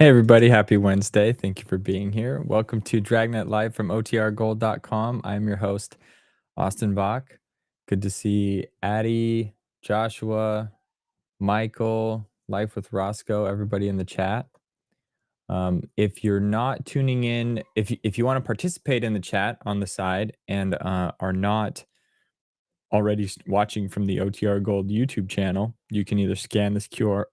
Hey everybody, happy Wednesday. Thank you for being here. Welcome to Dragnet Live from otrgold.com. I'm your host, Austin Bach. Good to see Addie, Joshua, Michael, Life with Roscoe, everybody in the chat. If you're not tuning in, if you want to participate in the chat on the side and are not already watching from the OTR Gold YouTube channel, you can either scan this QR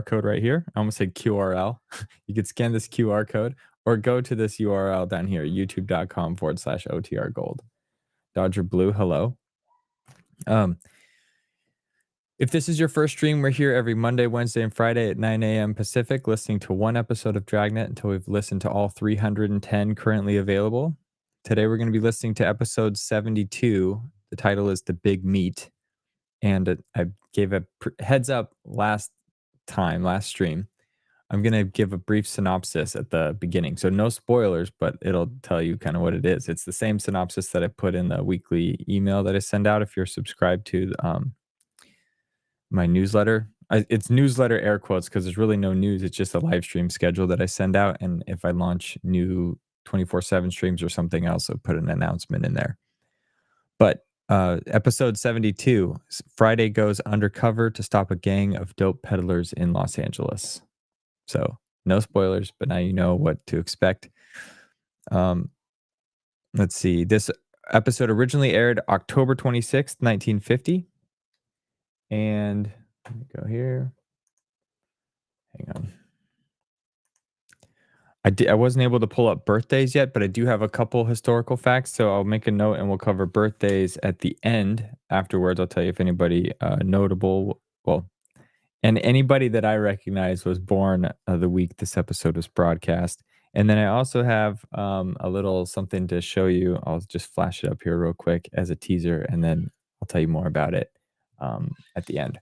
code right here. I almost said QRL. You could scan this QR code or go to this URL down here, youtube.com/OTR Gold. Dodger Blue, hello. If this is your first stream, we're here every Monday, Wednesday, and Friday at 9 a.m. Pacific, listening to one episode of Dragnet until we've listened to all 310 currently available. Today, we're going to be listening to episode 72. The title is The Big Meat. And I gave a heads up last stream. I'm going to give a brief synopsis at the beginning. So no spoilers, but it'll tell you kind of what it is. It's the same synopsis that I put in the weekly email that I send out if you're subscribed to my newsletter. It's newsletter air quotes because there's really no news. It's just a live stream schedule that I send out. And if I launch new 24/7 streams or something else, I'll put an announcement in there. But episode 72, Friday goes undercover to stop a gang of dope peddlers in Los Angeles. So no spoilers, but now you know what to expect. Let's see. This episode originally aired October 26th, 1950. And let me go here. Hang on. I wasn't able to pull up birthdays yet, but I do have a couple historical facts. So I'll make a note and we'll cover birthdays at the end. Afterwards, I'll tell you if anybody notable, and anybody that I recognize was born the week this episode was broadcast. And then I also have a little something to show you. I'll just flash it up here real quick as a teaser, and then I'll tell you more about it at the end.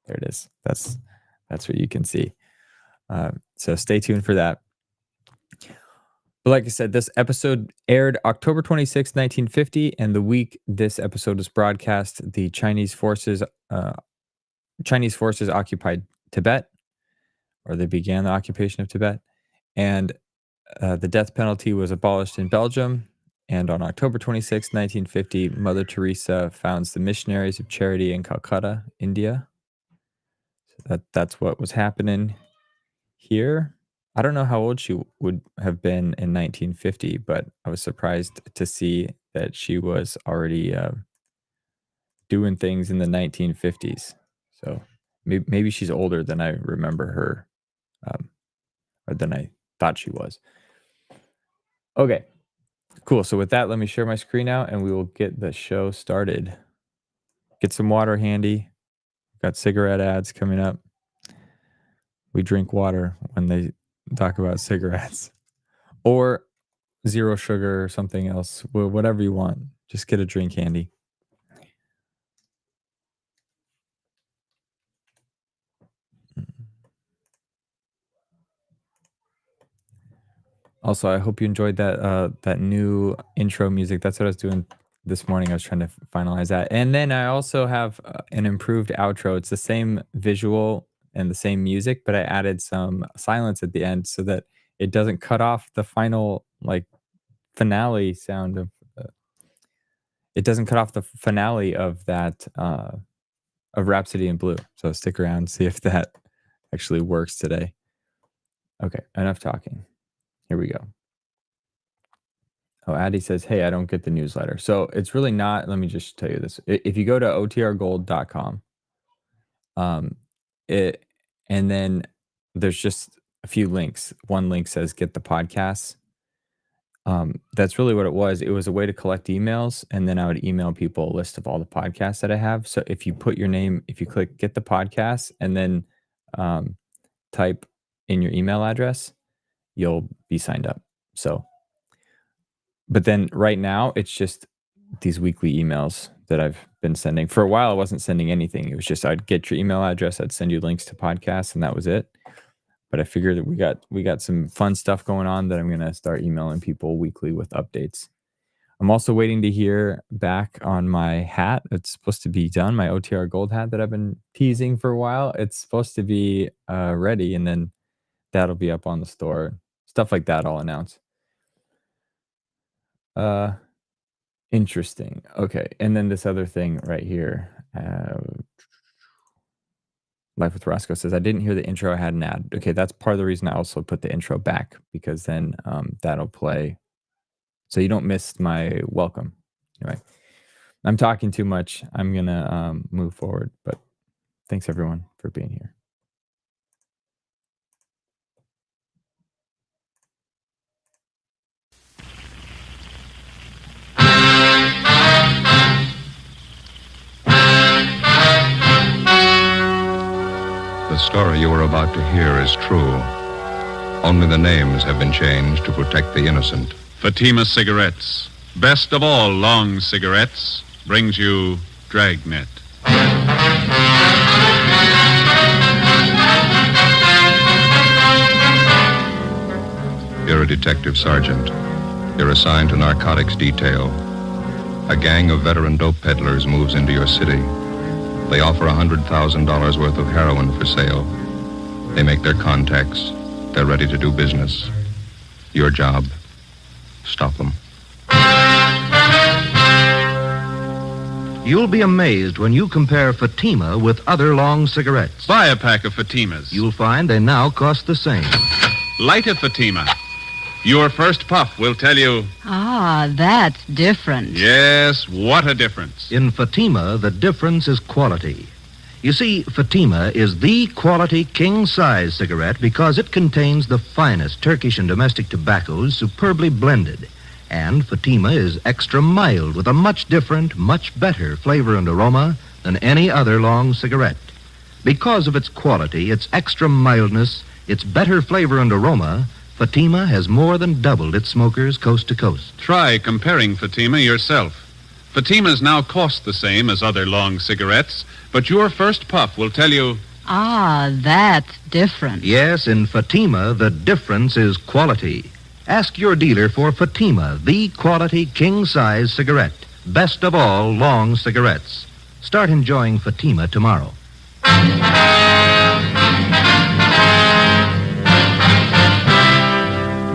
There it is. That's what you can see. So stay tuned for that. But like I said, this episode aired October 26, 1950, and the week this episode was broadcast, the Chinese forces occupied Tibet, or they began the occupation of Tibet, and the death penalty was abolished in Belgium. And on October 26, 1950, Mother Teresa founds the Missionaries of Charity in Calcutta, India. So that's what was happening here. I don't know how old she would have been in 1950, but I was surprised to see that she was already doing things in the 1950s. So maybe she's older than I remember her, or than I thought she was. Okay, cool. So with that, let me share my screen out and we will get the show started. Get some water handy. Got cigarette ads coming up. We drink water when they talk about cigarettes. Or zero sugar or something else. Whatever you want. Just get a drink handy. Also, I hope you enjoyed that new intro music. That's what I was doing this morning. I was trying to finalize that. And then I also have an improved outro. It's the same visual and the same music, but I added some silence at the end so that it doesn't cut off the final finale sound of it doesn't cut off the finale of that of Rhapsody in Blue. So stick around, see if that actually works today. Okay, enough talking. Here we go. Oh, Addie says, hey, I don't get the newsletter. So it's really not, let me just tell you this. If you go to otrgold.com, and then there's just a few links. One link says get the podcasts. That's really what it was. It was a way to collect emails, and then I would email people a list of all the podcasts that I have. So if you put your name, if you click get the podcast and then type in your email address, you'll be signed up. So, but then right now it's just these weekly emails that I've been sending. For a while, I wasn't sending anything. It was just I'd get your email address, I'd send you links to podcasts, and that was it. But I figured that we got some fun stuff going on that I'm gonna start emailing people weekly with updates. I'm also waiting to hear back on my hat. It's supposed to be done. My OTR Gold hat that I've been teasing for a while. It's supposed to be ready, and then That'll be up on the store. Stuff like that I'll announce. Interesting. Okay, and then this other thing right here. Life with Roscoe says, I didn't hear the intro. I had an ad. Okay, that's part of the reason I also put the intro back, because then that'll play. So you don't miss my welcome. Anyway, I'm talking too much. I'm going to move forward. But thanks, everyone, for being here. The story you are about to hear is true. Only the names have been changed to protect the innocent. Fatima Cigarettes, best of all long cigarettes, brings you Dragnet. You're a detective sergeant. You're assigned to narcotics detail. A gang of veteran dope peddlers moves into your city. They offer $100,000 worth of heroin for sale. They make their contacts. They're ready to do business. Your job, stop them. You'll be amazed when you compare Fatima with other long cigarettes. Buy a pack of Fatimas. You'll find they now cost the same. Light a Fatima. Your first puff will tell you... Ah, that's different. Yes, what a difference. In Fatima, the difference is quality. You see, Fatima is the quality king-size cigarette because it contains the finest Turkish and domestic tobaccos superbly blended. And Fatima is extra mild with a much different, much better flavor and aroma than any other long cigarette. Because of its quality, its extra mildness, its better flavor and aroma, Fatima has more than doubled its smokers coast to coast. Try comparing Fatima yourself. Fatimas now cost the same as other long cigarettes, but your first puff will tell you... Ah, that's different. Yes, in Fatima, the difference is quality. Ask your dealer for Fatima, the quality king-size cigarette. Best of all long cigarettes. Start enjoying Fatima tomorrow.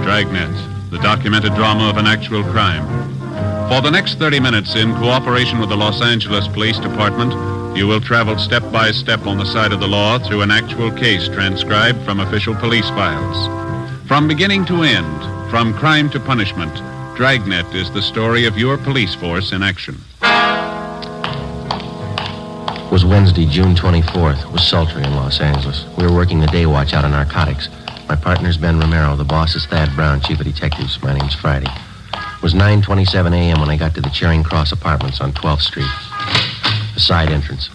Dragnet, the documented drama of an actual crime. For the next 30 minutes, in cooperation with the Los Angeles Police Department, you will travel step by step on the side of the law through an actual case transcribed from official police files. From beginning to end, from crime to punishment, Dragnet is the story of your police force in action. It was Wednesday, June 24th. It was sultry in Los Angeles. We were working the day watch out on narcotics. My partner's Ben Romero. The boss is Thad Brown, chief of detectives. My name's Friday. It was 9:27 a.m. when I got to the Charing Cross Apartments on 12th Street. The side entrance.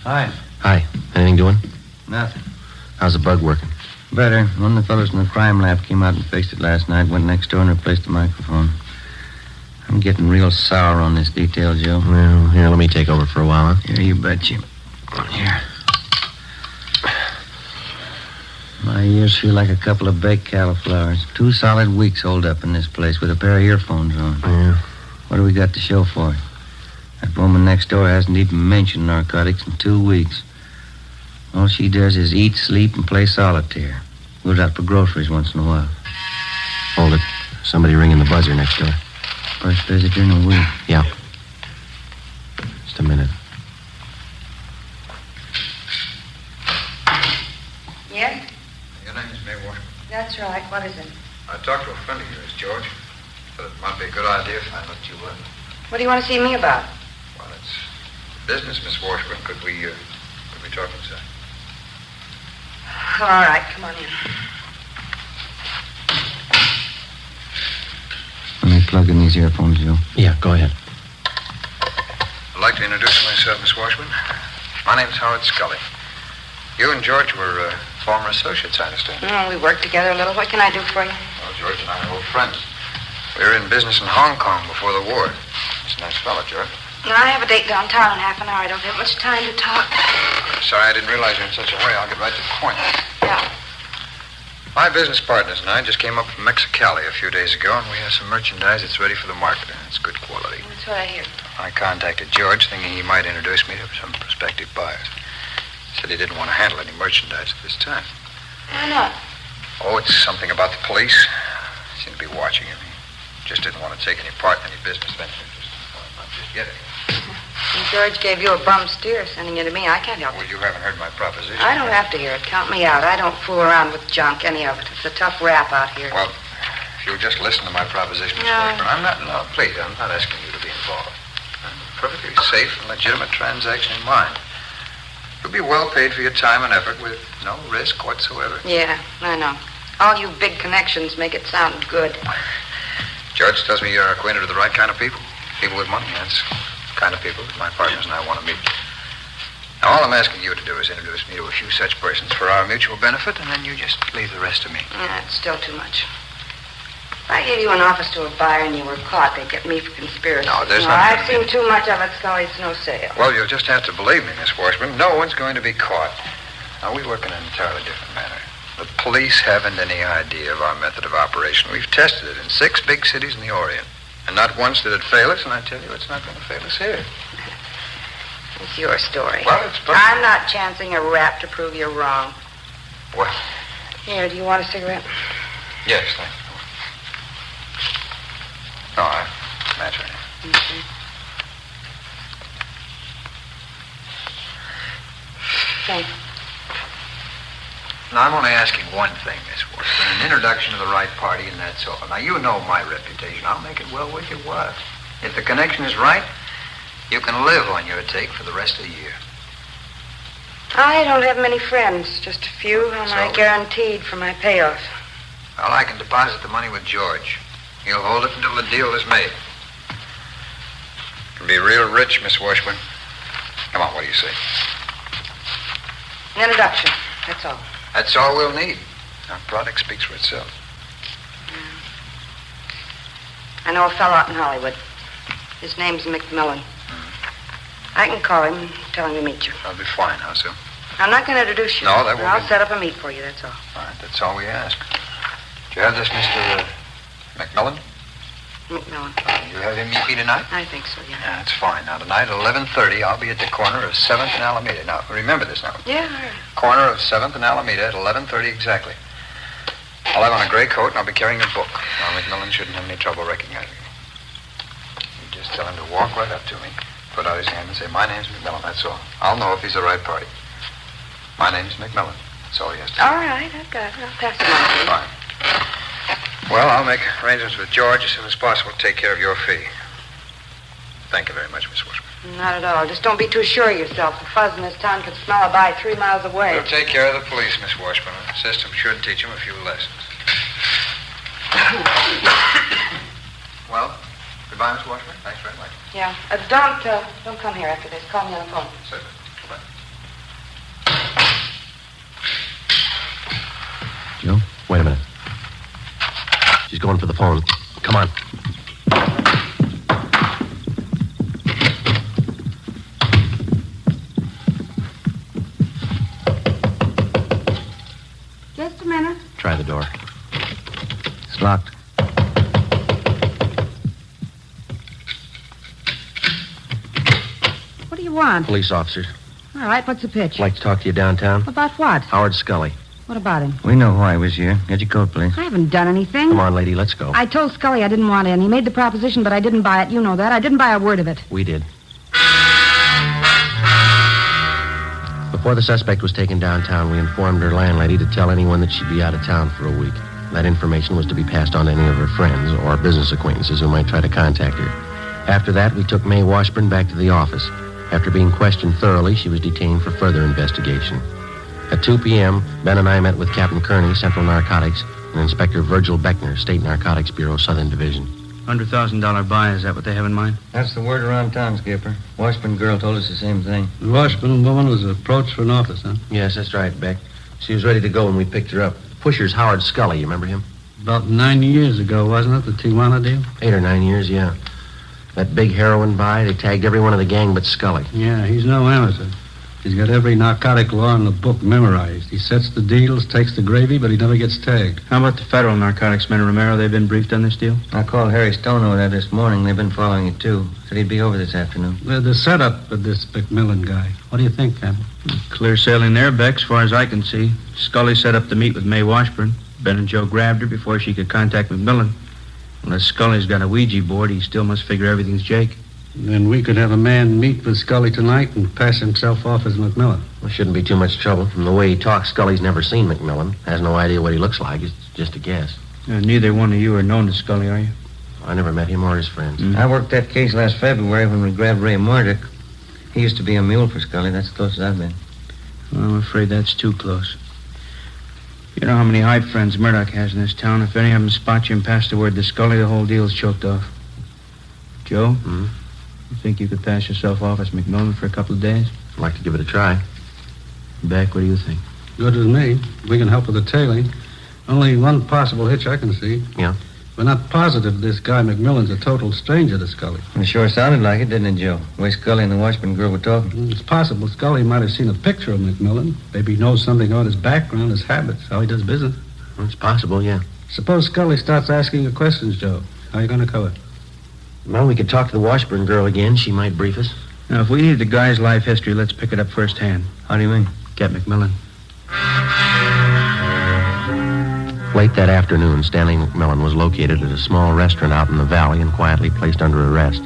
Hi. Hi. Anything doing? Nothing. How's the bug working? Better. One of the fellows in the crime lab came out and fixed it last night, went next door and replaced the microphone. I'm getting real sour on this detail, Joe. Well, here, let me take over for a while, huh? Here, you betcha. Here. My ears feel like a couple of baked cauliflowers. 2 solid weeks holed up in this place with a pair of earphones on. Yeah. What do we got to show for it? That woman next door hasn't even mentioned narcotics in 2 weeks. All she does is eat, sleep, and play solitaire. Goes out for groceries once in a while. Hold it. Somebody ringing the buzzer next door. First visitor in a week. Yeah. Just a minute. Yes? Your name is May Washington. That's right. What is it? I talked to a friend of yours, George. Thought it might be a good idea if I looked you up. What do you want to see me about? Well, it's business, Miss Washburn. Could we talk inside? All right, come on in. Let me plug in these earphones, Joe. Yeah, go ahead. I'd like to introduce myself, Miss Washburn. My name's Howard Scully. You and George were former associates, I understand. We worked together a little. What can I do for you? Well, George and I are old friends. We were in business in Hong Kong before the war. He's a nice fellow, George. No, I have a date downtown in half an hour. I don't have much time to talk. Sorry, I didn't realize you were in such a hurry. I'll get right to the point. Yeah. My business partners and I just came up from Mexicali a few days ago, and we have some merchandise that's ready for the market. It's good quality. That's what I hear. I contacted George, thinking he might introduce me to some prospective buyers. He said he didn't want to handle any merchandise at this time. Why not? Oh, it's something about the police. He seemed to be watching him. He just didn't want to take any part in any business ventures. Just get it. And George gave you a bum steer sending you to me. I can't help Well, it. you haven't heard my proposition. I don't have to hear it. Count me out. I don't fool around with junk, any of it. It's a tough rap out here. Well, if you'll just listen to my proposition, Miss No. Washburn. No, please, I'm not asking you to be involved. I'm a perfectly safe and legitimate transaction in mind. You'll be well paid for your time and effort with no risk whatsoever. Yeah, I know. All you big connections make it sound good. George tells me you're acquainted with the right kind of people. People with money, that's the kind of people that my partners and I want to meet. Now, all I'm asking you to do is introduce me to a few such persons for our mutual benefit, and then you just leave the rest to me. Yeah, it's still too much. If I gave you an office to a buyer and you were caught, they'd get me for conspiracy. No, there's not I've gonna seen too much of it, Scully. It's no sale. Well, you'll just have to believe me, Miss Washburn. No one's going to be caught. Now, we work in an entirely different manner. The police haven't any idea of our method of operation. We've tested it in 6 big cities in the Orient. And not once did it fail us, and I tell you, it's not going to fail us here. It's your story. Well, it's... I'm not chancing a rap to prove you're wrong. Well, Here, do you want a cigarette? yes, thanks. No, that's right. Okay. Thanks. Now, I'm only asking one thing, Miss Washburn. An introduction to the right party, and that's all. Now, you know my reputation. I'll make it well worth your while. If the connection is right, you can live on your take for the rest of the year. I don't have many friends, just a few, and I So? guaranteed for my payoff. Well, I can deposit the money with George. He'll hold it until the deal is made. You can be real rich, Miss Washburn. Come on, what do you say? An introduction, that's all. That's all we'll need. Our product speaks for itself. I know a fellow out in Hollywood. His name's McMillan. I can call him and tell him to meet you. That'll be fine. How so? I'm not going to introduce you. No, that won't I'll be- set up a meet for you, that's all. All right, that's all we ask. Do you have this, Mr. McMillan? McMillan. You have him meet me tonight? I think so, yeah. Yeah, that's fine. Now, tonight at 11:30, I'll be at the corner of 7th and Alameda. Now, remember this now. Yeah, all right. Corner of 7th and Alameda at 11:30 exactly. I'll have on a gray coat, and I'll be carrying a book. Now, McMillan shouldn't have any trouble recognizing me. You just tell him to walk right up to me, put out his hand, and say, "My name's McMillan," that's all. I'll know if he's the right party. My name's McMillan. That's all he has to say. All right, I've got it. I'll pass it on to you. Fine. Well, I'll make arrangements with George as soon as possible to take care of your fee. Thank you very much, Miss Washburn. Not at all. Just don't be too sure of yourself. The fuzz in this town could smell a bye 3 miles away. We'll take care of the police, Miss Washburn. The system should teach them a few lessons. Well, goodbye, Miss Washburn. Thanks very much. Yeah. Don't come here after this. Call me on the phone. Certainly. Goodbye. Joe, wait a minute. She's going for the phone. Come on. Just a minute. Try the door. It's locked. What do you want? Police officers. All right, what's the pitch? Like to talk to you downtown. About what? Howard Scully. What about him? We know why he was here. Get your coat, please. I haven't done anything. Come on, lady, let's go. I told Scully I didn't want in. He made the proposition, but I didn't buy it. You know that. I didn't buy a word of it. We did. Before the suspect was taken downtown, we informed her landlady to tell anyone that she'd be out of town for a week. That information was to be passed on to any of her friends or business acquaintances who might try to contact her. After that, we took May Washburn back to the office. After being questioned thoroughly, she was detained for further investigation. At 2 p.m., Ben and I met with Captain Kearney, Central Narcotics, and Inspector Virgil Beckner, State Narcotics Bureau, Southern Division. $100,000 buy, is that what they have in mind? That's the word around town, Skipper. Washburn girl told us the same thing. The Washburn woman was approached for an office, huh? Yes, that's right, Beck. She was ready to go when we picked her up. Pusher's Howard Scully, you remember him? About 9 years ago, wasn't it, the Tijuana deal? 8 or 9 years, yeah. That big heroin buy, they tagged every one of the gang but Scully. Yeah, he's no amateur. He's got every narcotic law in the book memorized. He sets the deals, takes the gravy, but he never gets tagged. How about the federal narcotics men, Romero? They've been briefed on this deal? I called Harry Stone over there this morning. They've been following it, too. Said he'd be over this afternoon. The setup of this McMillan guy. What do you think, Campbell? Clear sailing there, Beck, as far as I can see. Scully set up to meet with Mae Washburn. Ben and Joe grabbed her before she could contact McMillan. Unless Scully's got a Ouija board, he still must figure everything's Jake. Then we could have a man meet with Scully tonight and pass himself off as McMillan. Well, shouldn't be too much trouble. From the way he talks, Scully's never seen McMillan. Has no idea what he looks like. It's just a guess. Neither one of you are known to Scully, are you? I never met him or his friends. I worked that case last February when we grabbed Ray Murdoch. He used to be a mule for Scully. That's as close as I've been. Well, I'm afraid that's too close. You know how many hype friends Murdoch has in this town. If any of them spot you and pass the word to Scully, the whole deal's choked off. Joe? You think you could pass yourself off as McMillan for a couple of days? I'd like to give it a try. Beck, what do you think? Good with me. We can help with the tailing. Only one possible hitch I can see. Yeah? We're not positive this guy McMillan's a total stranger to Scully. It sure sounded like it, didn't it, Joe? The way Scully and the Washburn girl were talking. It's possible Scully might have seen a picture of McMillan. Maybe knows something about his background, his habits, how he does business. It's possible, yeah. Suppose Scully starts asking you questions, Joe. How are you going to cover it? Well, we could talk to the Washburn girl again. She might brief us. Now, if we need the guy's life history, let's pick it up firsthand. How do you mean? Get McMillan. Late that afternoon, Stanley McMillan was located at a small restaurant out in the valley and quietly placed under arrest.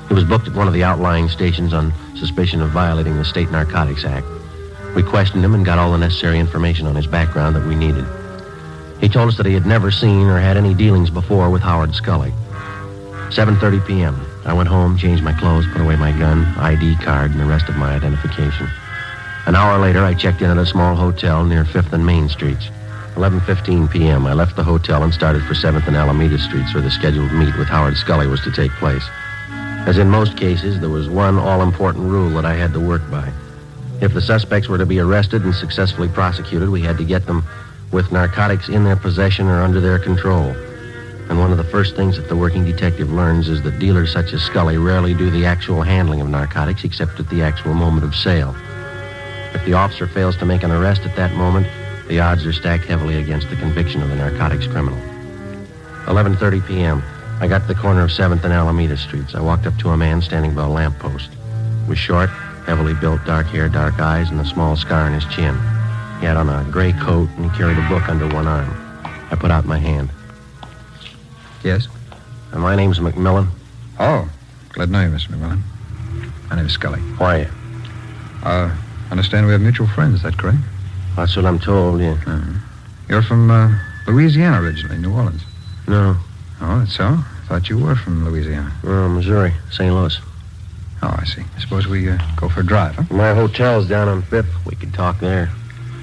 He was booked at one of the outlying stations on suspicion of violating the State Narcotics Act. We questioned him and got all the necessary information on his background that we needed. He told us that he had never seen or had any dealings before with Howard Scully. 7:30 p.m. I went home, changed my clothes, put away my gun, ID card, and the rest of my identification. An hour later, I checked in at a small hotel near 5th and Main Streets. 11:15 p.m., I left the hotel and started for 7th and Alameda Streets, where the scheduled meet with Howard Scully was to take place. As in most cases, there was one all-important rule that I had to work by. If the suspects were to be arrested and successfully prosecuted, we had to get them with narcotics in their possession or under their control. And one of the first things that the working detective learns is that dealers such as Scully rarely do the actual handling of narcotics except at the actual moment of sale. If the officer fails to make an arrest at that moment, the odds are stacked heavily against the conviction of the narcotics criminal. 11:30 p.m. I got to the corner of 7th and Alameda Streets. I walked up to a man standing by a lamppost. He was short, heavily built, dark hair, dark eyes, and a small scar on his chin. He had on a gray coat, and he carried a book under one arm. I put out my hand. Yes? My name's McMillan. Oh, glad to know you, Mr. McMillan. My name's Scully. Why are you? Understand we have mutual friends, is that correct? That's what I'm told, yeah. You're from Louisiana originally, New Orleans. No. Oh, that's so? Thought you were from Louisiana. Missouri, St. Louis. Oh, I see. I suppose we go for a drive, huh? My hotel's down on 5th. We could talk there.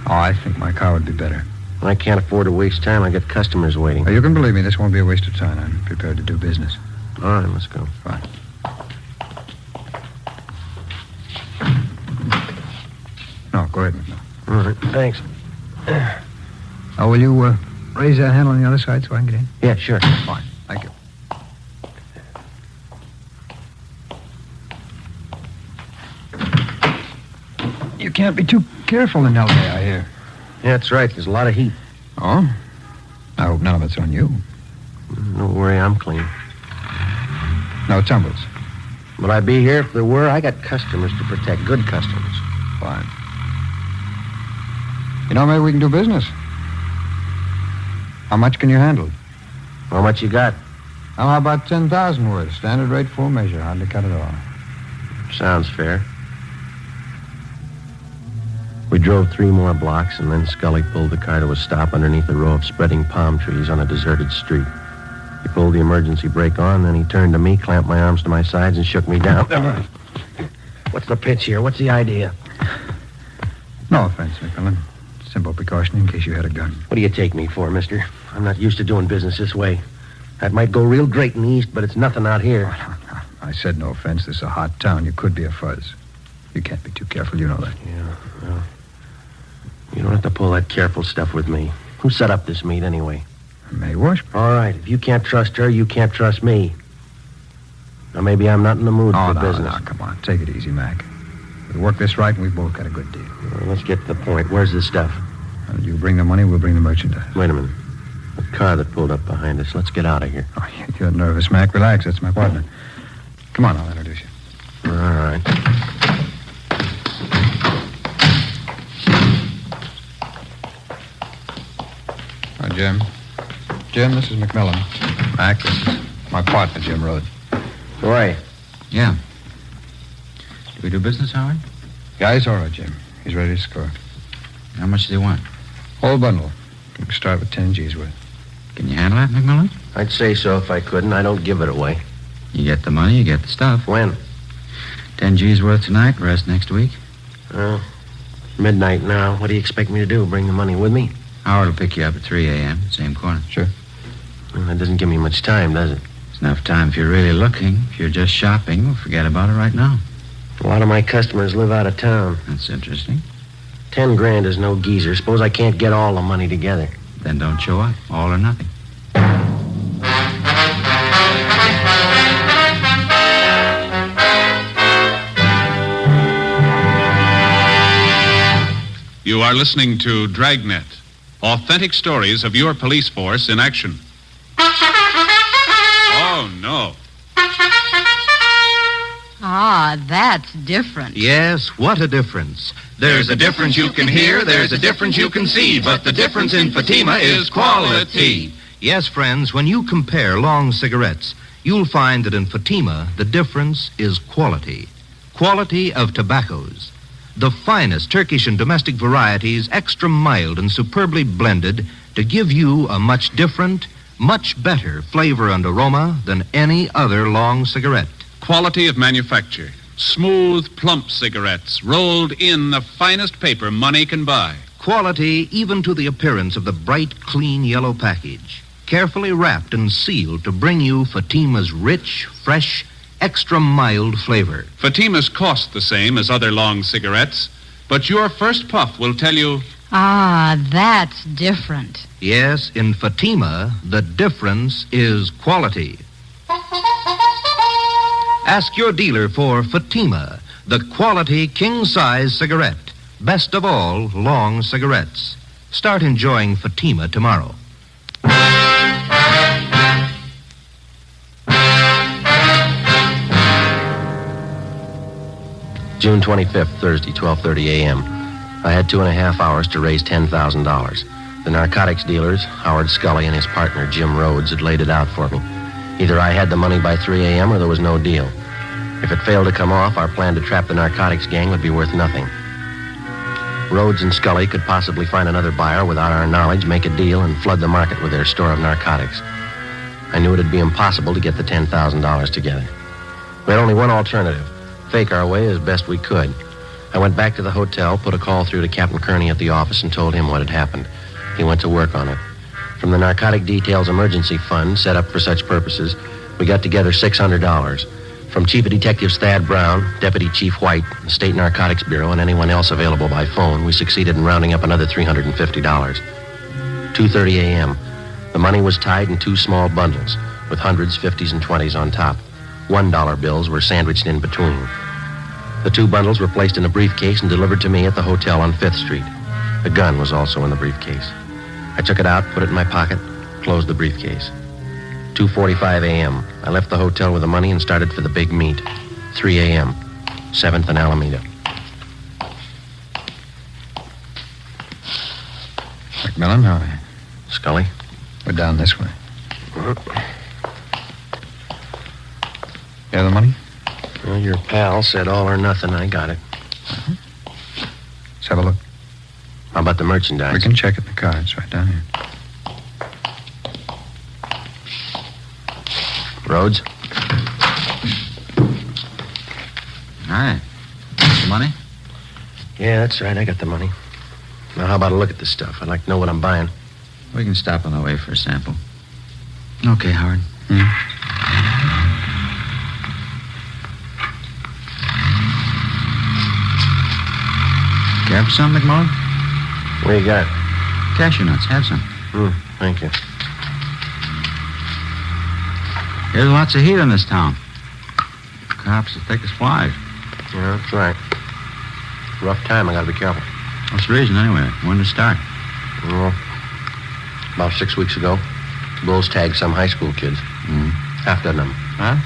Oh, I think my car would be better. I can't afford to waste time. I got customers waiting. Oh, you can believe me, this won't be a waste of time. I'm prepared to do business. All right, let's go. Fine. No, go ahead, McMillan. All right, thanks. Oh, will you raise that handle on the other side so I can get in? Yeah, sure. Fine. Thank you. You can't be too careful in L.A., I hear. Yeah, that's right. There's a lot of heat. Oh? I hope none of it's on you. Don't worry, I'm clean. No tumbles. Would I be here if there were? I got customers to protect, good customers. Fine. You know, maybe we can do business. How much can you handle? How much you got? Well, how about 10,000 worth? Standard rate, full measure. Hardly cut at all. Sounds fair. We drove 3 more blocks, and then Scully pulled the car to a stop underneath a row of spreading palm trees on a deserted street. He pulled the emergency brake on, then he turned to me, clamped my arms to my sides, and shook me down. What's the pitch here? What's the idea? No offense, McMillan. Simple precaution in case you had a gun. What do you take me for, mister? I'm not used to doing business this way. That might go real great in the East, but it's nothing out here. I said no offense. This is a hot town. You could be a fuzz. You can't be too careful. You know that. Yeah, well, you don't have to pull that careful stuff with me. Who set up this meet, anyway? Mae Washburn. All right, if you can't trust her, you can't trust me. Now, maybe I'm not in the mood Oh, for no, business. no, come on. Take it easy, Mac. We work this right, and we've both got a good deal. Well, let's get to the point. Where's the stuff? You bring the money, we'll bring the merchandise. Wait a minute. The car that pulled up behind us. Let's get out of here. Oh, you're nervous, Mac. Relax. That's my partner. Come on, I'll introduce you. All right. Jim. Jim, this is McMillan. Mac, this is my partner, Jim Rhodes. Roy. Yeah. Do we do business, Howard? Guy's all right, Jim. He's ready to score. How much do they want? Whole bundle. We can start with 10 G's worth. Can you handle that, McMillan? I'd say so if I couldn't. I don't give it away. You get the money, you get the stuff. When? 10 G's worth tonight, rest next week. Midnight now. What do you expect me to do? Bring the money with me? Howard will pick you up at 3 a.m., same corner. Sure. Well, that doesn't give me much time, does it? It's enough time if you're really looking. If you're just shopping, we'll forget about it right now. A lot of my customers live out of town. That's interesting. 10 grand is no geezer. Suppose I can't get all the money together. Then don't show up. All or nothing. You are listening to Dragnet, authentic stories of your police force in action. Oh, no. Ah, that's different. Yes, what a difference. There's a difference you can hear, there's a difference you can see, but the difference in Fatima is quality. Yes, friends, when you compare long cigarettes, you'll find that in Fatima, the difference is quality. Quality of tobaccos. The finest Turkish and domestic varieties, extra mild and superbly blended to give you a much different, much better flavor and aroma than any other long cigarette. Quality of manufacture. Smooth, plump cigarettes rolled in the finest paper money can buy. Quality even to the appearance of the bright, clean yellow package. Carefully wrapped and sealed to bring you Fatima's rich, fresh, extra mild flavor. Fatimas cost the same as other long cigarettes, but your first puff will tell you, Ah, that's different. Yes, in Fatima, the difference is quality. Ask your dealer for Fatima, the quality king-size cigarette. Best of all, long cigarettes. Start enjoying Fatima tomorrow. June 25th, Thursday, 12:30 a.m. I had 2.5 hours to raise $10,000. The narcotics dealers, Howard Scully and his partner, Jim Rhodes, had laid it out for me. Either I had the money by 3 a.m. or there was no deal. If it failed to come off, our plan to trap the narcotics gang would be worth nothing. Rhodes and Scully could possibly find another buyer without our knowledge, make a deal, and flood the market with their store of narcotics. I knew it'd be impossible to get the $10,000 together. We had only one alternative. Fake our way as best we could. I went back to the hotel, put a call through to Captain Kearney at the office, and told him what had happened. He went to work on it. From the Narcotic Details Emergency Fund, set up for such purposes, we got together $600. From Chief of Detectives Thad Brown, Deputy Chief White, the State Narcotics Bureau, and anyone else available by phone, we succeeded in rounding up another $350. 2:30 a.m. The money was tied in 2 small bundles, with hundreds, 50s, and 20s on top. $1 bills were sandwiched in between. The 2 bundles were placed in a briefcase and delivered to me at the hotel on 5th Street. A gun was also in the briefcase. I took it out, put it in my pocket, closed the briefcase. 2:45 a.m. I left the hotel with the money and started for the big meet. 3 a.m. 7th and Alameda. McMillan, how are you? Scully? We're down this way. You have the money? Well, your pal said all or nothing. I got it. Let's have a look. How about the merchandise? We can check it in the cards right down here. Rhodes? All right. The money? Yeah, that's right. I got the money. Now, how about a look at this stuff? I'd like to know what I'm buying. We can stop on the way for a sample. Okay, Howard. Care for some, McMullen? What do you got? Cashew nuts. Have some. Thank you. There's lots of heat in this town. Cops as thick as flies. Yeah, that's right. Rough time. I gotta be careful. What's the reason, anyway? When to start? Well, about 6 weeks ago, Bulls tagged some high school kids. Half dozen of them. Huh?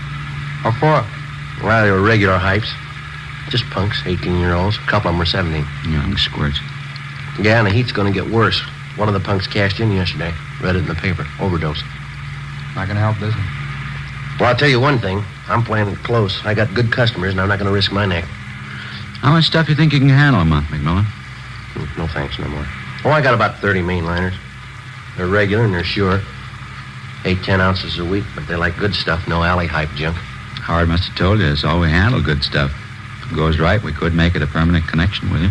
What for? Well, they were regular hypes. Just punks, 18-year-olds. A couple of them were 17. Young squirts. Yeah, and the heat's gonna get worse. One of the punks cashed in yesterday. Read it in the paper. Overdose. Not gonna help business. Well, I'll tell you one thing. I'm playing it close. I got good customers, and I'm not gonna risk my neck. How much stuff you think you can handle a month, McMillan? No thanks, no more. Oh, I got about 30 mainliners. They're regular and they're sure. 8-10 ounces a week, but they like good stuff, no alley hype junk. Howard must have told you it's all we handle, good stuff. If it goes right, we could make it a permanent connection with you.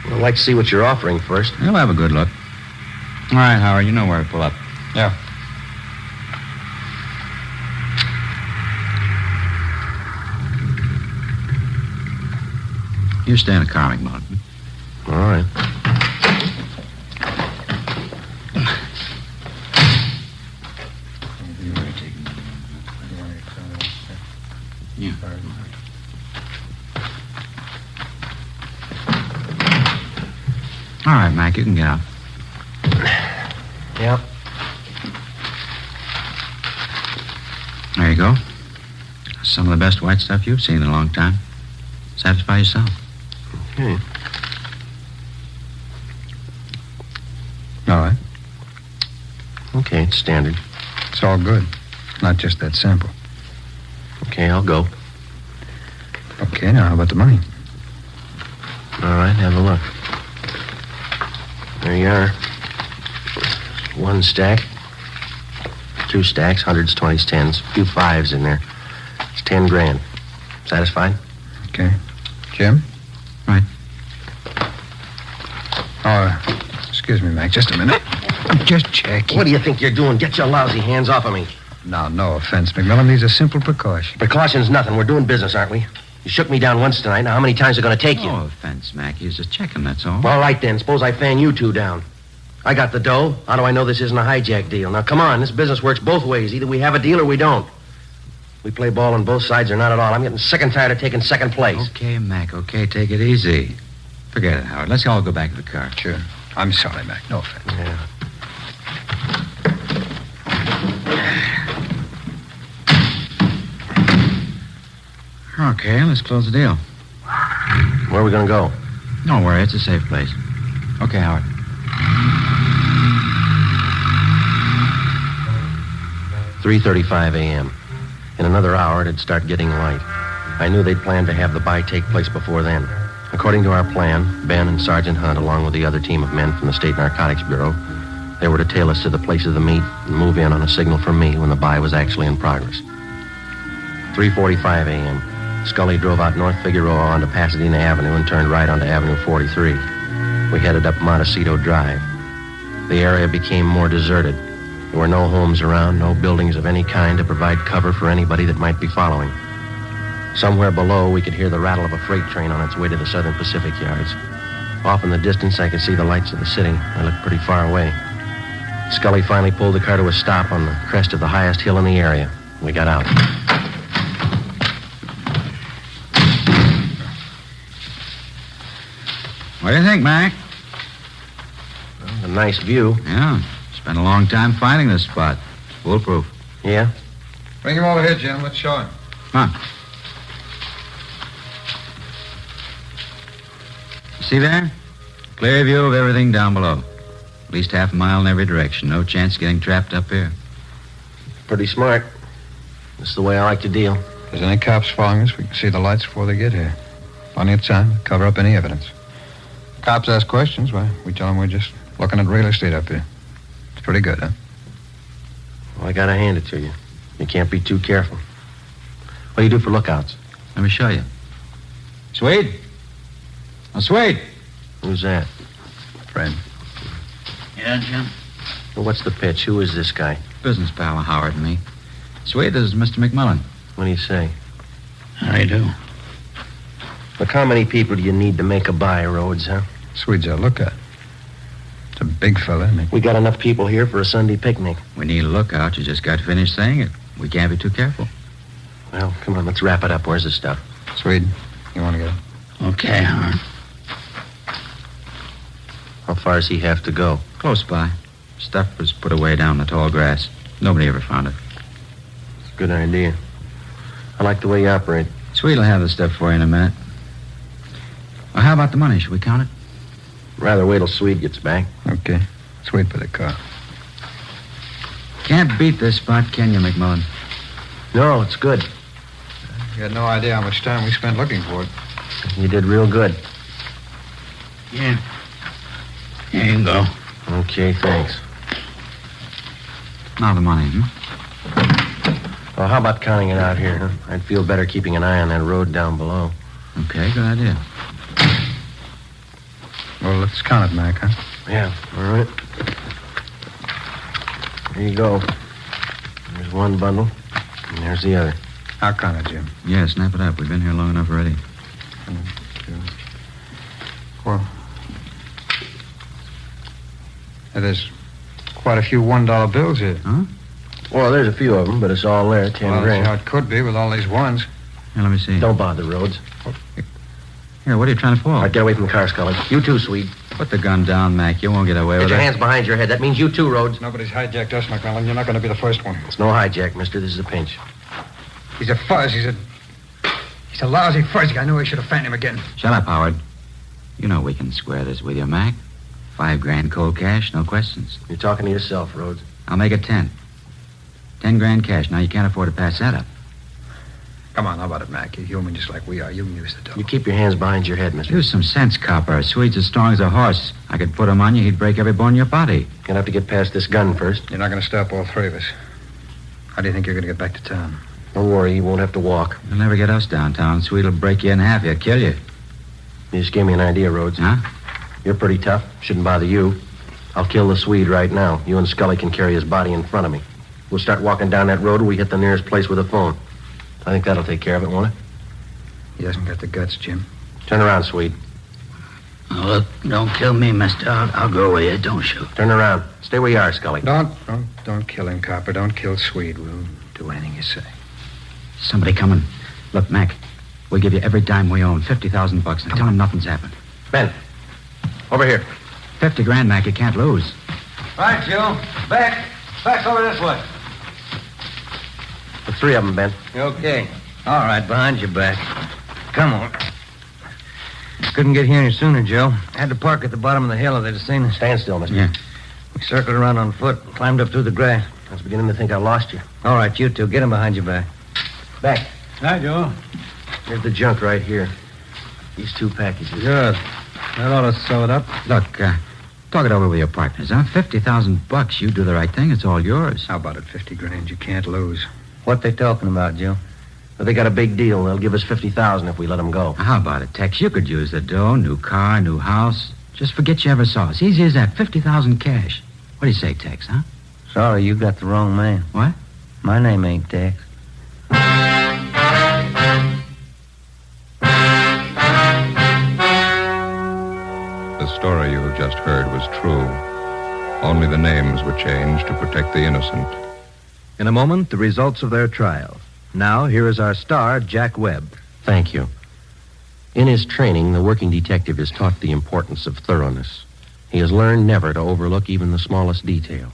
Well, I'd like to see what you're offering first. We'll have a good look. All right, Howard, you know where to pull up. Yeah. You stay in the car, McMillan. All right. Yeah. All right, Mac, you can get out. Yeah. There you go. Some of the best white stuff you've seen in a long time. Satisfy yourself. Okay. All right. Okay, it's standard. It's all good. Not just that sample. Okay, I'll go. Okay, now how about the money? All right, have a look. There you are. 1 stack. 2 stacks, 100s, 20s, 10s. A few 5s in there. It's 10 grand. Satisfied? Okay. Jim? Right. Oh, excuse me, Mac. Just a minute. I'm just checking. What do you think you're doing? Get your lousy hands off of me. Now, no offense, McMillan. These are simple precautions. Precaution's nothing. We're doing business, aren't we? You shook me down once tonight. Now, how many times are going to take you? No offense, Mac. He's just checking, that's all. All right, then. Suppose I fan you two down. I got the dough. How do I know this isn't a hijack deal? Now, come on. This business works both ways. Either we have a deal or we don't. We play ball on both sides or not at all. I'm getting sick and tired of taking second place. Okay, Mac, okay. Take it easy. Forget it, Howard. Let's all go back to the car. Sure. I'm sorry, Mac. No offense. Yeah. Okay, let's close the deal. Where are we going to go? Don't worry, it's a safe place. Okay, Howard. $3:35 a.m. In another hour, it'd start getting light. I knew they'd planned to have the buy take place before then. According to our plan, Ben and Sergeant Hunt, along with the other team of men from the State Narcotics Bureau, they were to tail us to the place of the meet and move in on a signal from me when the buy was actually in progress. 3:45 a.m. Scully drove out North Figueroa onto Pasadena Avenue and turned right onto Avenue 43. We headed up Montecito Drive. The area became more deserted. There were no homes around, no buildings of any kind to provide cover for anybody that might be following. Somewhere below, we could hear the rattle of a freight train on its way to the Southern Pacific yards. Off in the distance, I could see the lights of the city. I looked pretty far away. Scully finally pulled the car to a stop on the crest of the highest hill in the area. We got out. What do you think, Mac? Well, a nice view. Yeah. Spent a long time finding this spot. It's foolproof. Yeah? Bring him over here, Jim. Let's show him. Come on. See there? Clear view of everything down below. At least half a mile in every direction. No chance of getting trapped up here. Pretty smart. That's the way I like to deal. If there's any cops following us, we can see the lights before they get here. Plenty of time to cover up any evidence. Cops ask questions, well, we tell them we're just looking at real estate up here. It's pretty good, huh? Well, I gotta hand it to you. You can't be too careful. What do you do for lookouts? Let me show you. Swede? Oh, Swede. Who's that? Friend. Yeah, Jim? Well, what's the pitch? Who is this guy? Business pal of Howard and me. Swede, this is Mr. McMillan. What do you say? How do you do? Look, how many people do you need to make a buy, Rhodes, huh? Swede's a lookout. It's a big fella, isn't he? We got enough people here for a Sunday picnic. We need a lookout. You just got to finish saying it. We can't be too careful. Well, come on, let's wrap it up. Where's the stuff? Swede, you want to get it? Okay, Howard. How far does he have to go? Close by. Stuff was put away down in the tall grass. Nobody ever found it. It's a good idea. I like the way you operate. Swede will have the stuff for you in a minute. Well, how about the money? Should we count it? Rather wait till Swede gets back. Okay. Let's wait for the car. Can't beat this spot, can you, McMullen? No, it's good. You had no idea how much time we spent looking for it. You did real good. Yeah. Here you go. Okay, thanks. Now the money, Well, how about counting it out here, huh? I'd feel better keeping an eye on that road down below. Okay, good idea. Well, let's count it, Mac, huh? Yeah, all right. There you go. There's one bundle, and there's the other. I'll count it, Jim. Yeah, snap it up. We've been here long enough already. 1, 2, 4. There's quite a few $1 bills here. Huh? Well, there's a few of them, but it's all there, 10 Well, grand. that's how it could be with all these ones. Here, let me see. Don't bother, Rhodes. Here, what are you trying to pull? All right, get away from the car, Scully. You too, Swede. Put the gun down, Mac. You won't get away Get with your it. hands behind your head. That means you too, Rhodes. Nobody's hijacked us, McMillan. You're not going to be the first one. It's no hijack, mister. This is a pinch. He's a fuzz. He's a lousy fuzzy. I knew I should have found him again. Shut up, Howard. You know we can square this with you, Mac. $5,000 cold cash, no questions. You're talking to yourself, Rhodes. I'll make it 10. $10,000 cash. Now you can't afford to pass that up. Come on, how about it, Mac? You're human just like we are. You can use the dough. You keep your hands behind your head, mister. Use some sense, copper. Swede's as strong as a horse. I could put him on you. He'd break every bone in your body. Gonna have to get past this gun first. You're not going to stop all three of us. How do you think you're going to get back to town? Don't worry, you won't have to walk. You'll never get us downtown. Swede'll break you in half. He'll kill you. You just gave me an idea, Rhodes. Huh? You're pretty tough. Shouldn't bother you. I'll kill the Swede right now. You and Scully can carry his body in front of me. We'll start walking down that road and we hit the nearest place with a phone. I think that'll take care of it, won't it? He hasn't got the guts, Jim. Turn around, Swede. Oh, look, don't kill me, mister. I'll go with you. Don't shoot. Turn around. Stay where you are, Scully. Don't kill him, Copper. Don't kill Swede. We'll do anything you say. Somebody coming. Look, Mac, we'll give you every dime we own. $50,000. Now tell him nothing's happened. Ben, over here. $50,000, Mac. You can't lose. Right, Joe. Back. Back over this way. The three of them, Ben. Okay. All right, behind your back. Come on. Couldn't get here any sooner, Joe. Had to park at the bottom of the hill if they'd have seen us. Stand still, mister. Yeah. We circled around on foot, climbed up through the grass. I was beginning to think I lost you. All right, you two, get him behind your back. Back. Hi, Joe. Here's the junk right here. These 2 packages. Good. That ought to sew it up. Look, talk it over with your partners, huh? $50,000. You do the right thing. It's all yours. How about it? 50 grand. You can't lose. What they talking about, Joe? But they got a big deal. They'll give us $50,000 if we let them go. How about it, Tex? You could use the dough, new car, new house. Just forget you ever saw us. Easy as that. $50,000 cash. What do you say, Tex, huh? Sorry, you got the wrong man. What? My name ain't Tex. The story you have just heard was true. Only the names were changed to protect the innocent. In a moment, the results of their trial. Now, here is our star, Jack Webb. Thank you. In his training, the working detective is taught the importance of thoroughness. He has learned never to overlook even the smallest detail.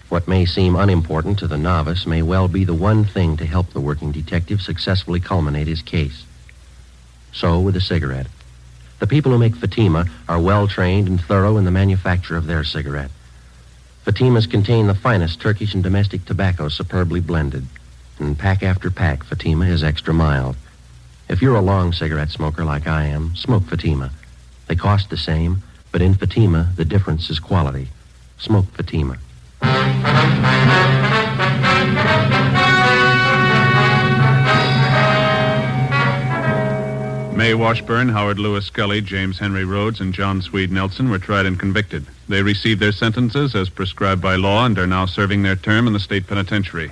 What may seem unimportant to the novice may well be the one thing to help the working detective successfully culminate his case. So with a cigarette. The people who make Fatima are well-trained and thorough in the manufacture of their cigarette. Fatimas contain the finest Turkish and domestic tobacco superbly blended. And pack after pack, Fatima is extra mild. If you're a long cigarette smoker like I am, smoke Fatima. They cost the same, but in Fatima, the difference is quality. Smoke Fatima. May Washburn, Howard Lewis Scully, James Henry Rhodes, and John Swede Nelson were tried and convicted. They received their sentences as prescribed by law and are now serving their term in the state penitentiary.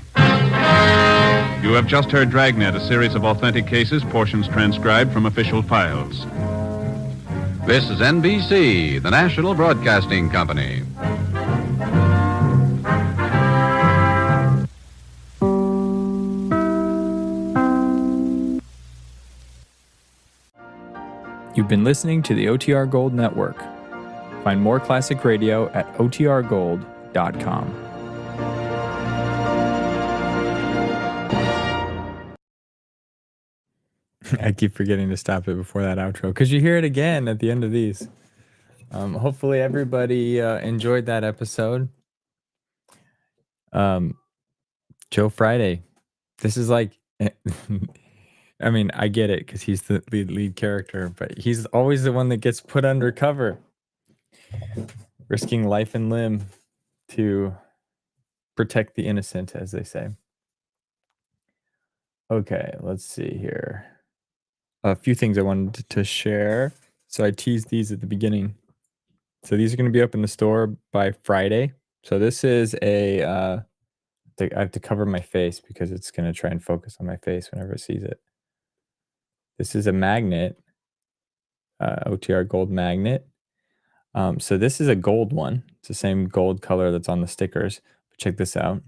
You have just heard Dragnet, a series of authentic cases, portions transcribed from official files. This is NBC, the National Broadcasting Company. You've been listening to the OTR Gold Network. Find more classic radio at otrgold.com. I keep forgetting to stop it before that outro because you hear it again at the end of these. Hopefully everybody enjoyed that episode. Joe Friday. This is like, I mean, I get it because he's the lead character, but he's always the one that gets put undercover, risking life and limb to protect the innocent, as they say. Okay, let's see here. A few things I wanted to share. So I teased these at the beginning. So these are going to be up in the store by Friday. So this is I have to cover my face because it's going to try and focus on my face whenever it sees it. This is a magnet, OTR gold magnet. So this is a gold one. It's the same gold color that's on the stickers. But check this out.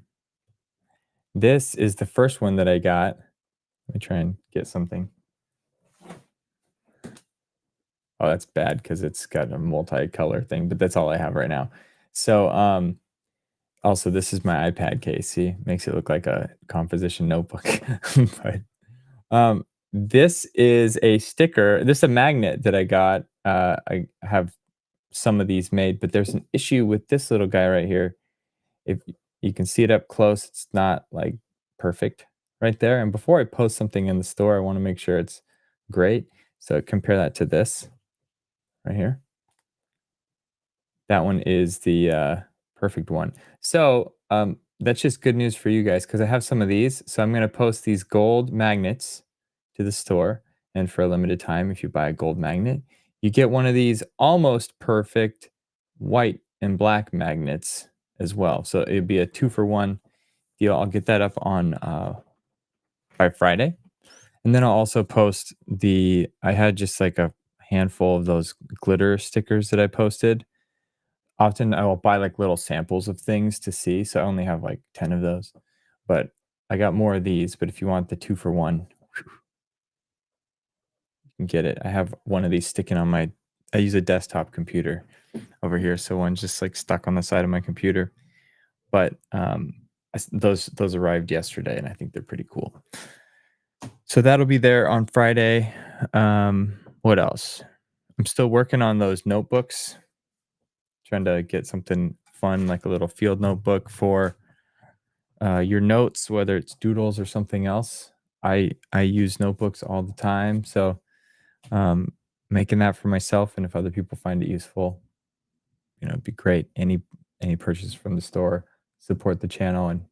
This is the first one that I got. Let me try and get something. Oh, that's bad because it's got a multicolor thing, but that's all I have right now. So also this is my iPad case. See, makes it look like a composition notebook. But this is a sticker. This is a magnet that I got. I have some of these made, but there's an issue with this little guy right here. If you can see it up close, it's not like perfect right there. And before I post something in the store, I want to make sure it's great. So compare that to this right here. That one is the perfect one. So that's just good news for you guys because I have some of these. So I'm going to post these gold magnets to the store. And for a limited time, if you buy a gold magnet, you get one of these almost perfect white and black magnets as well. So it'd be a 2-for-1 deal. I'll get that up on by Friday. And then I'll also post I had just like a handful of those glitter stickers that I posted. Often I will buy like little samples of things to see. So I only have like 10 of those. But I got more of these. But if you want the 2-for-1, you can get it. I have one of these sticking on I use a desktop computer over here. So one's just like stuck on the side of my computer. But those arrived yesterday and I think they're pretty cool. So that'll be there on Friday. What else? I'm still working on those notebooks. Trying to get something fun, like a little field notebook for your notes, whether it's doodles or something else. I use notebooks all the time. So making that for myself, and if other people find it useful, it'd be great. Any purchase from the store, support the channel and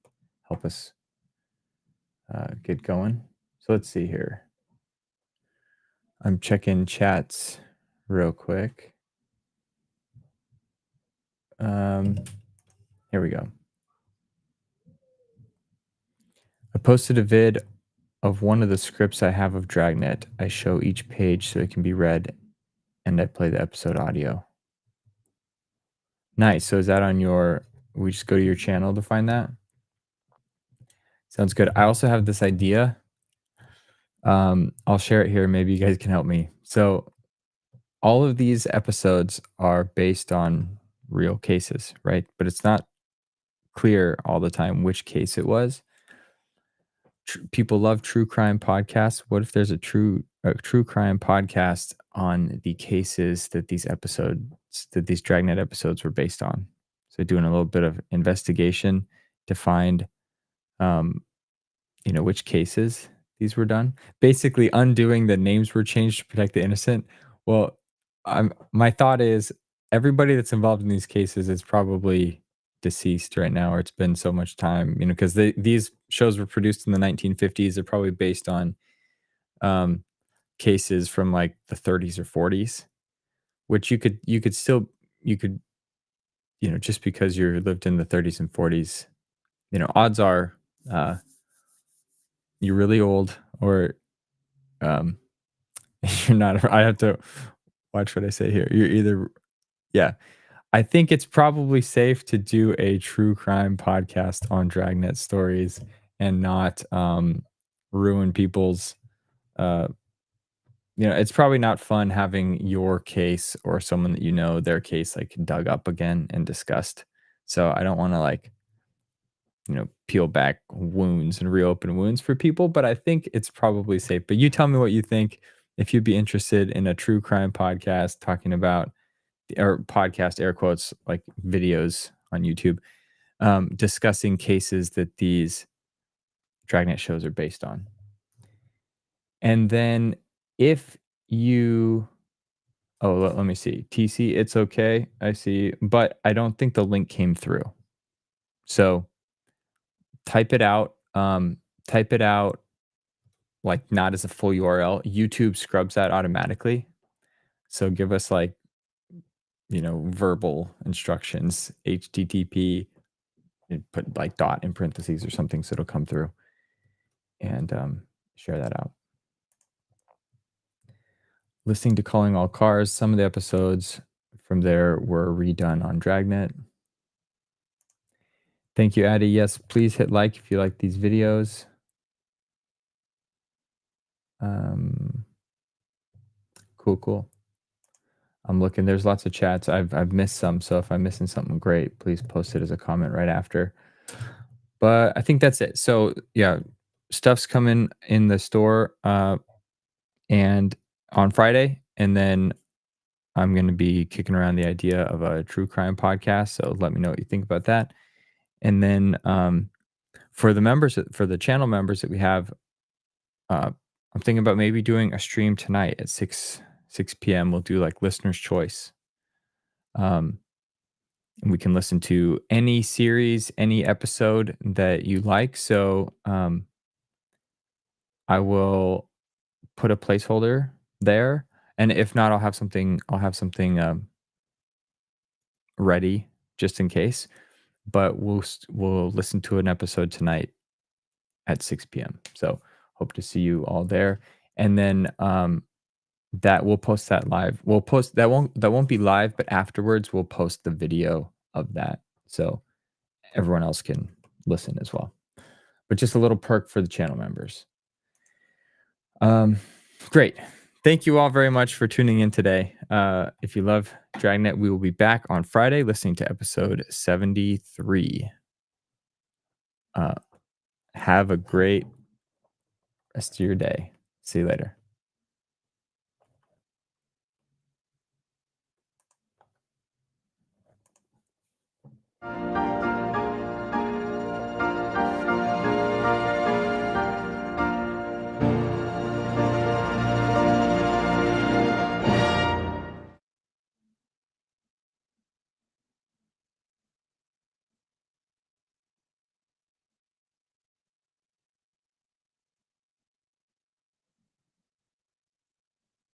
help us get going. So let's see here. I'm checking chats real quick. Here we go. I posted a vid of one of the scripts I have of Dragnet. I show each page so it can be read, and I play the episode audio. Nice. So is that on we just go to your channel to find that? Sounds good. I also have this idea. I'll share it here. Maybe you guys can help me. So all of these episodes are based on real cases, right? But it's not clear all the time which case it was. People love true crime podcasts. What if there's a true crime podcast on the cases that these Dragnet episodes were based on? So doing a little bit of investigation to find, which cases these were done. Basically undoing the names were changed to protect the innocent. Well, my thought is everybody that's involved in these cases is probably deceased right now, or it's been so much time, because these shows were produced in the 1950s. They're probably based on cases from like the 30s or 40s, which you could just because you lived in the 30s and 40s, odds are you're really old, or you're not. I have to watch what I say here. You're either, yeah. I think it's probably safe to do a true crime podcast on Dragnet stories and not ruin people's it's probably not fun having your case or someone that their case like dug up again and discussed. So I don't want to like, peel back wounds and reopen wounds for people, but I think it's probably safe. But you tell me what you think. If you'd be interested in a true crime podcast talking about, or podcast air quotes, like videos on YouTube, discussing cases that these Dragnet shows are based on. And then if you, let me see. TC, it's okay. I see, but I don't think the link came through. So type it out. Type it out like not as a full URL. YouTube scrubs that automatically. So give us like, verbal instructions, HTTP, and put like dot in parentheses or something so it'll come through, and share that out. Listening to Calling All Cars. Some of the episodes from there were redone on Dragnet. Thank you, Addie. Yes, please hit like if you like these videos. Cool. I'm looking. There's lots of chats. I've missed some, so if I'm missing something great, please post it as a comment right after. But I think that's it. So yeah, stuff's coming in the store and on Friday, and then I'm going to be kicking around the idea of a true crime podcast. So let me know what you think about that. And then for the members, for the channel members that we have, I'm thinking about maybe doing a stream tonight at 6 p.m. We'll do like listener's choice. And we can listen to any series, any episode that you like. So I will put a placeholder there, and if not, I'll have something ready just in case. But we'll listen to an episode tonight at 6 p.m. So hope to see you all there, and then that we'll post that live. We'll post that won't be live, but afterwards we'll post the video of that so everyone else can listen as well. But just a little perk for the channel members. Great. Thank you all very much for tuning in today. If you love Dragnet, we will be back on Friday listening to episode 73. Have a great rest of your day. See you later.